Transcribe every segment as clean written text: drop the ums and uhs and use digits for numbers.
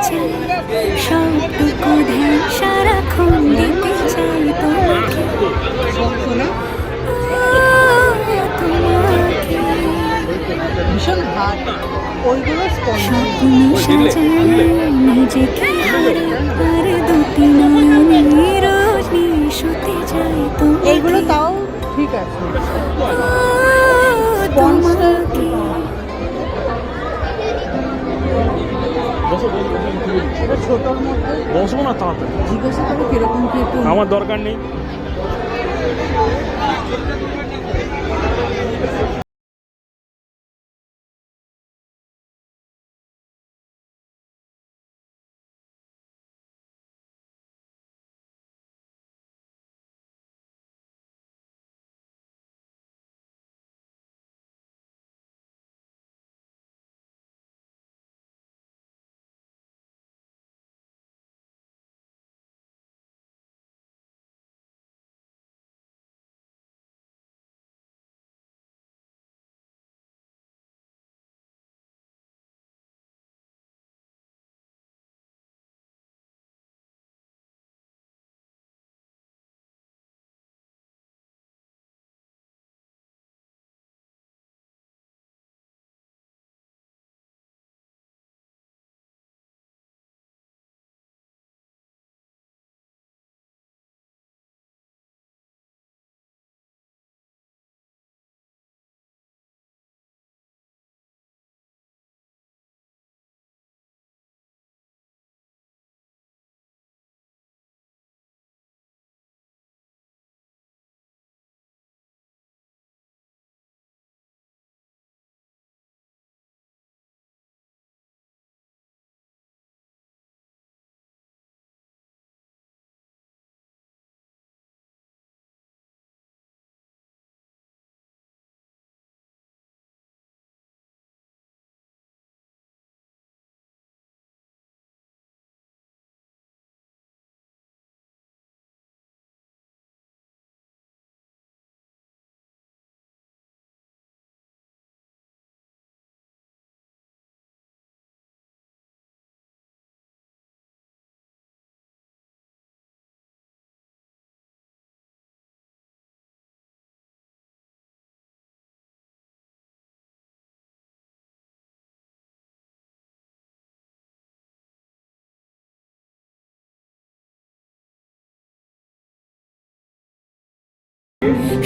চাই, সবটুকু ধ্যান সারাক্ষণ দিতে চাই তোমাকে, ভীষণ হাত ওইগুলো স্বপ্ন সাজাই নিজেকে হারাই, আর দুটি নয়নে রোজ নিশুতে যাই তোমাকে, এইগুলো তাও ঠিক আছে। তোমাকে এটা ছোটোর মধ্যে বসবো না তাড়াতাড়ি, জিজ্ঞাসা করে কিরকম কি একটু আমার দরকার নেই।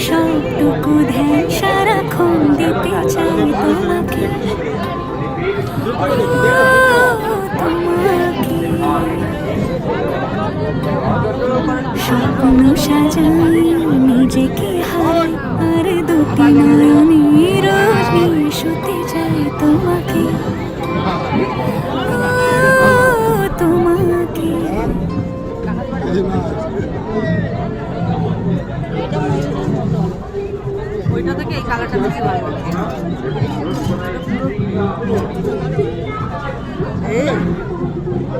সবটুকু ধ্যান সারাক্ষণ দিতে চাই তোমাকে, তোমাকে স্বপ্ন সাজাই নিজেকে হারাই, আর দুটি নয়নে রোজ নিশুতে যাই তোমাকে, তোমাকে ওইটা থেকে এই কালারটা বেশি ভালো লাগছে। এই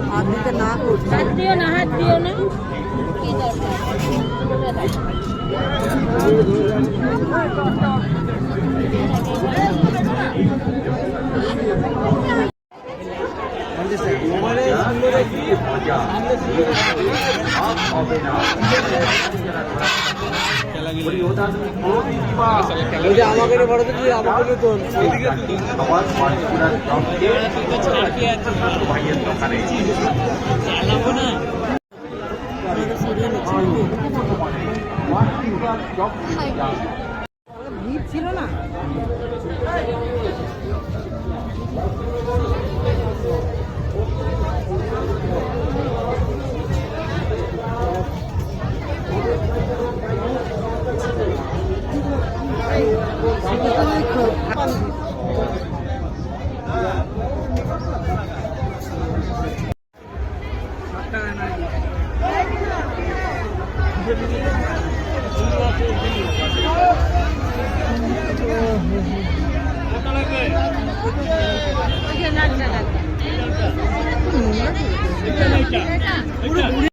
হাত দিতে না করছে, হাত দিও না, হাত দিও না, কি আমাকে ভারতে আমাকে তোল ভিড় ছিল না। না